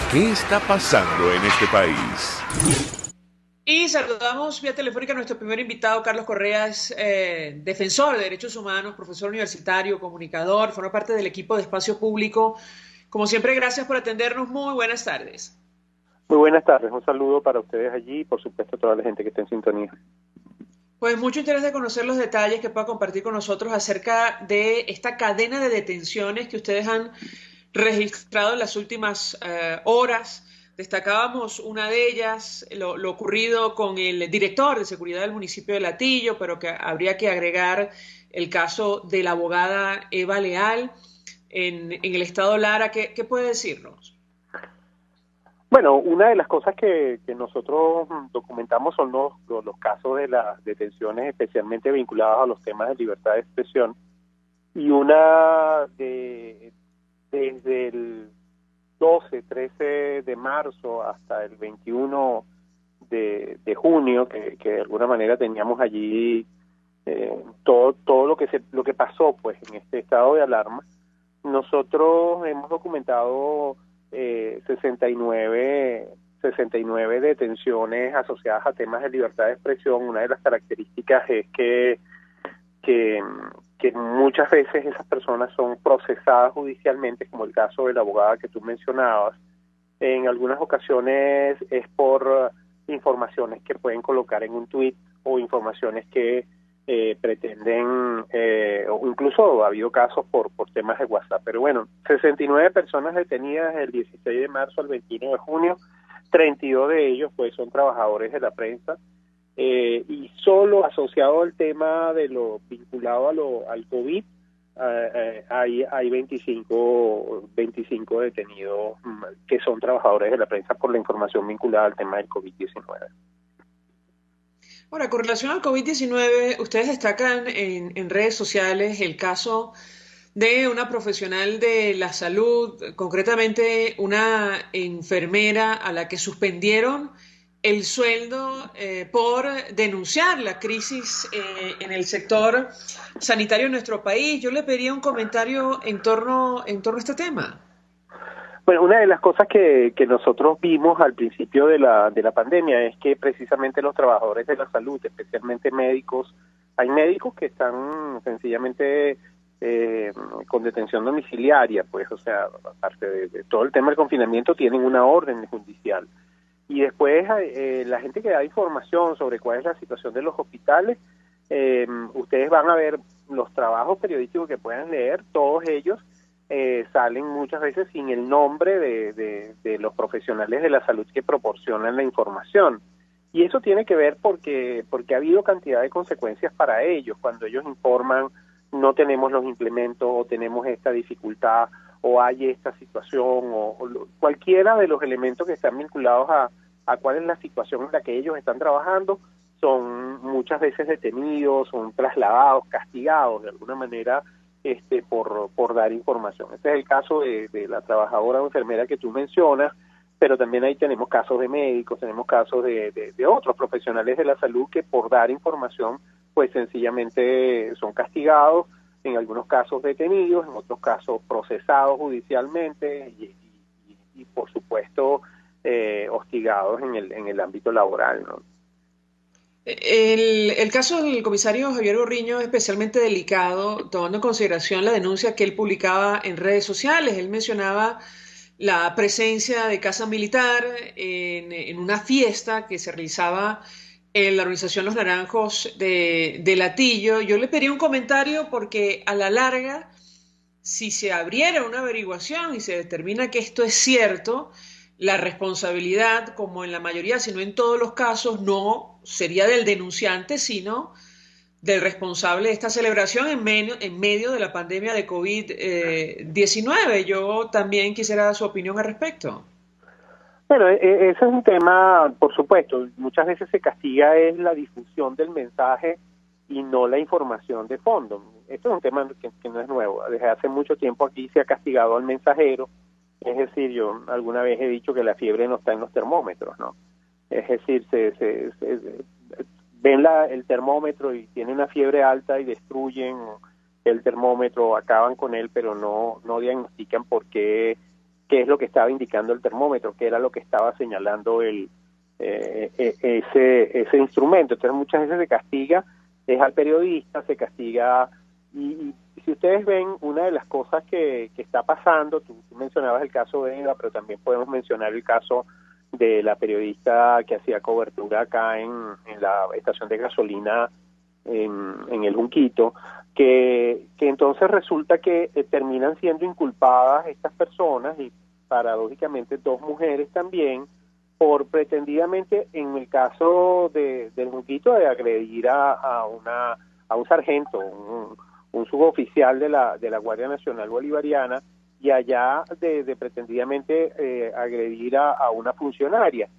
¿Qué está pasando en este país? Y saludamos vía telefónica a nuestro primer invitado, Carlos Correa, es defensor de derechos humanos, profesor universitario, comunicador, forma parte del equipo de Espacio Público. Como siempre, gracias por atendernos. Muy buenas tardes. Muy buenas tardes, un saludo para ustedes allí y por supuesto a toda la gente que está en sintonía. Pues mucho interés de conocer los detalles que pueda compartir con nosotros acerca de esta cadena de detenciones que ustedes han registrado en las últimas horas. Destacábamos una de ellas, lo ocurrido con el director de seguridad del municipio de Latillo, pero que habría que agregar el caso de la abogada Eva Leal en el estado Lara. ¿Qué puede decirnos? Bueno, una de las cosas que nosotros documentamos son los casos de las detenciones especialmente vinculadas a los temas de libertad de expresión y desde el 12, 13 de marzo hasta el 21 de junio, que de alguna manera teníamos allí todo lo que pasó pues en este estado de alarma. Nosotros hemos documentado 69 detenciones asociadas a temas de libertad de expresión. Una de las características es que, que muchas veces esas personas son procesadas judicialmente, como el caso de la abogada que tú mencionabas. En algunas ocasiones es por informaciones que pueden colocar en un tuit o informaciones que pretenden, o incluso ha habido casos por temas de WhatsApp. Pero bueno, 69 personas detenidas del 16 de marzo al 21 de junio, 32 de ellos pues son trabajadores de la prensa, y solo asociado al tema de lo vinculado al COVID, hay 25 detenidos que son trabajadores de la prensa por la información vinculada al tema del COVID-19. Ahora, con relación al COVID-19, ustedes destacan en redes sociales el caso de una profesional de la salud, concretamente una enfermera a la que suspendieron el sueldo por denunciar la crisis en el sector sanitario en nuestro país. Yo le pediría un comentario en torno a este tema. Bueno, una de las cosas que nosotros vimos al principio de la pandemia es que precisamente los trabajadores de la salud, especialmente médicos, hay médicos que están sencillamente con detención domiciliaria, pues, o sea, aparte de todo el tema del confinamiento, tienen una orden judicial. Y después la gente que da información sobre cuál es la situación de los hospitales, ustedes van a ver los trabajos periodísticos que puedan leer, todos ellos salen muchas veces sin el nombre de los profesionales de la salud que proporcionan la información. Y eso tiene que ver porque ha habido cantidad de consecuencias para ellos. Cuando ellos informan, no tenemos los implementos o tenemos esta dificultad o hay esta situación o cualquiera de los elementos que están vinculados a cuál es la situación en la que ellos están trabajando, son muchas veces detenidos, son trasladados, castigados de alguna manera por dar información. Este es el caso de la trabajadora o enfermera que tú mencionas, pero también ahí tenemos casos de médicos, tenemos casos de otros profesionales de la salud que por dar información pues sencillamente son castigados, en algunos casos detenidos, en otros casos procesados judicialmente y por supuesto hostigados en el ámbito laboral, ¿no? El caso del comisario Javier Gorriño es especialmente delicado, tomando en consideración la denuncia que él publicaba en redes sociales. Él mencionaba la presencia de Casa Militar en una fiesta que se realizaba en la organización Los Naranjos de Latillo. Yo le pedí un comentario porque a la larga, si se abriera una averiguación y se determina que esto es cierto, la responsabilidad, como en la mayoría, si no en todos los casos, no sería del denunciante, sino del responsable de esta celebración en medio de la pandemia de COVID-19. Yo también quisiera su opinión al respecto. Bueno, ese es un tema, por supuesto, muchas veces se castiga es la difusión del mensaje y no la información de fondo. Esto es un tema que no es nuevo. Desde hace mucho tiempo aquí se ha castigado al mensajero. Es decir, yo alguna vez he dicho que la fiebre no está en los termómetros, ¿no? Es decir, ven el termómetro y tiene una fiebre alta y destruyen el termómetro, acaban con él, pero no diagnostican por qué qué es lo que estaba indicando el termómetro, qué era lo que estaba señalando ese instrumento. Entonces muchas veces se castiga es al periodista, se castiga, y si ustedes ven, una de las cosas que está pasando, tú mencionabas el caso de Eva, pero también podemos mencionar el caso de la periodista que hacía cobertura acá en la estación de gasolina en el Junquito, que entonces resulta que terminan siendo inculpadas estas personas, y paradójicamente 2 mujeres también, por pretendidamente, en el caso del Junquito, de agredir a un sargento, un suboficial de la Guardia Nacional Bolivariana, y allá de pretendidamente agredir a una funcionaria.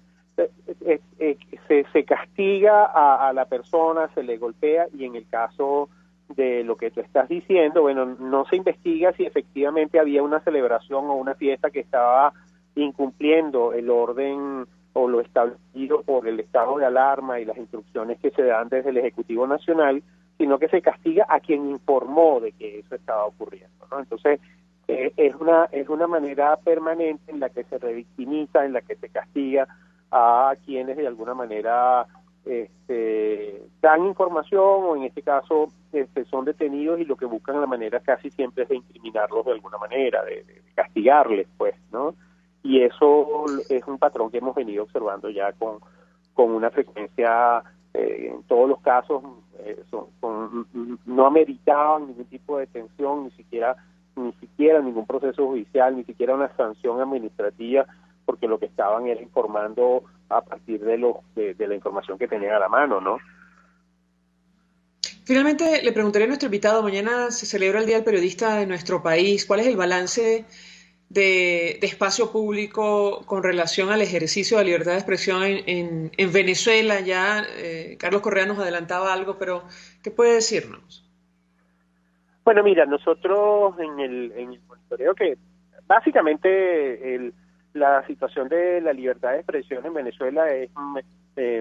Se castiga a la persona, se le golpea, y en el caso de lo que tú estás diciendo, bueno, no se investiga si efectivamente había una celebración o una fiesta que estaba incumpliendo el orden o lo establecido por el estado de alarma y las instrucciones que se dan desde el Ejecutivo Nacional, sino que se castiga a quien informó de que eso estaba ocurriendo, ¿no? Entonces, es una manera permanente en la que se revictimiza, en la que se castiga a quienes de alguna manera dan información, o en este caso son detenidos, y lo que buscan la manera casi siempre es de incriminarlos de alguna manera, de castigarles, pues, ¿no? Y eso es un patrón que hemos venido observando ya con una frecuencia, en todos los casos, no ameritaban ningún tipo de detención, ni siquiera ningún proceso judicial, ni siquiera una sanción administrativa, porque lo que estaban era informando a partir de la información que tenían a la mano, ¿no? Finalmente, le preguntaré a nuestro invitado, mañana se celebra el Día del Periodista de nuestro país. ¿Cuál es el balance de espacio público con relación al ejercicio de la libertad de expresión en Venezuela? Ya Carlos Correa nos adelantaba algo, pero ¿qué puede decirnos? Bueno, mira, nosotros en el monitoreo, que básicamente la situación de la libertad de expresión en Venezuela es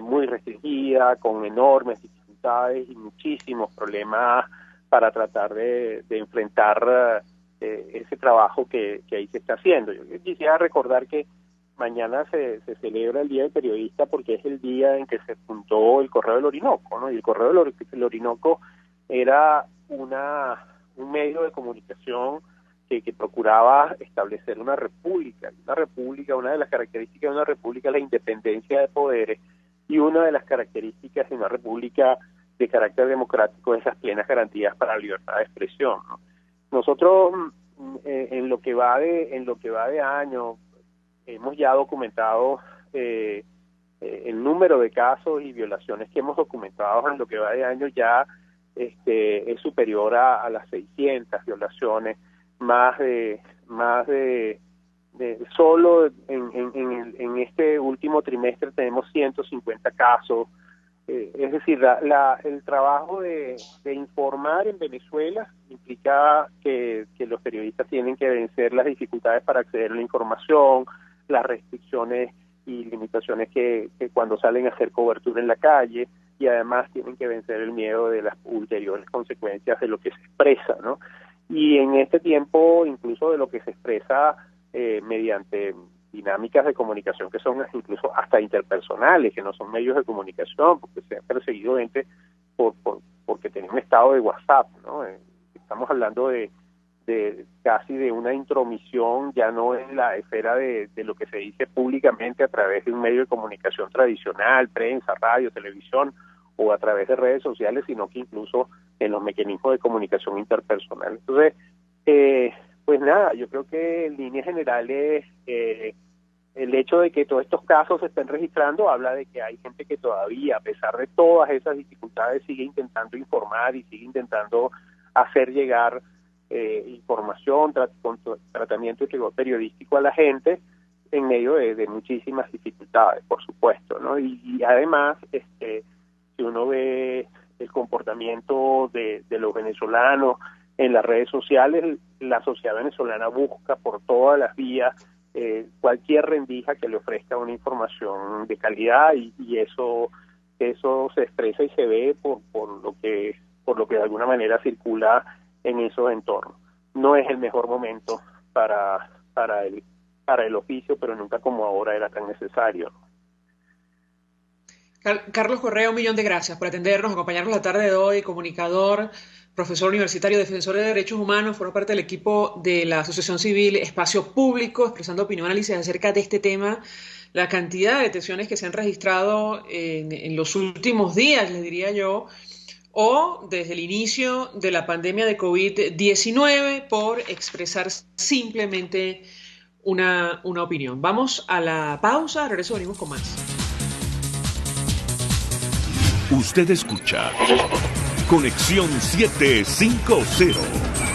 muy restringida, con enormes dificultades y muchísimos problemas para tratar de enfrentar ese trabajo que ahí se está haciendo. Yo quisiera recordar que mañana se celebra el Día del Periodista, porque es el día en que se fundó el Correo del Orinoco, ¿no? Y el Correo del Orinoco era un medio de comunicación que procuraba establecer una república. Una de las características de una república es la independencia de poderes, y una de las características de una república de carácter democrático es esas plenas garantías para la libertad de expresión, ¿no? Nosotros en lo que va de año hemos ya documentado el número de casos y violaciones que hemos documentado en lo que va de año ya es superior a las 600 violaciones, más de solo en este último trimestre tenemos 150 casos. Es decir, el trabajo de informar en Venezuela implica que los periodistas tienen que vencer las dificultades para acceder a la información, las restricciones y limitaciones que cuando salen a hacer cobertura en la calle, y además tienen que vencer el miedo de las ulteriores consecuencias de lo que se expresa, ¿no? Y en este tiempo, incluso de lo que se expresa mediante dinámicas de comunicación que son incluso hasta interpersonales, que no son medios de comunicación, porque se han perseguido gente porque tenía un estado de WhatsApp, ¿no? Estamos hablando de casi de una intromisión, ya no en la esfera de lo que se dice públicamente a través de un medio de comunicación tradicional, prensa, radio, televisión, o a través de redes sociales, sino que incluso en los mecanismos de comunicación interpersonal. Entonces, pues nada, yo creo que en líneas generales el hecho de que todos estos casos se estén registrando habla de que hay gente que todavía, a pesar de todas esas dificultades, sigue intentando informar y sigue intentando hacer llegar información, con tratamiento y rigor periodístico a la gente en medio de muchísimas dificultades, por supuesto, ¿no? Y además, si uno ve el comportamiento de los venezolanos en las redes sociales, la sociedad venezolana busca por todas las vías cualquier rendija que le ofrezca una información de calidad, y eso se expresa y se ve por lo que de alguna manera circula en esos entornos. No es el mejor momento para para el oficio, pero nunca como ahora era tan necesario. Carlos Correa, 1.000.000 de gracias por atendernos, acompañarnos la tarde de hoy, comunicador, profesor universitario, defensor de derechos humanos, forma parte del equipo de la Asociación Civil Espacio Público, expresando opinión, análisis acerca de este tema, la cantidad de detenciones que se han registrado en los últimos días, les diría yo, o desde el inicio de la pandemia de COVID-19 por expresar simplemente una opinión. Vamos a la pausa, regreso, venimos con más. Usted escucha Conexión 750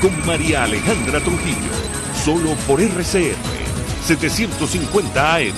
con María Alejandra Trujillo, solo por RCR 750 AM.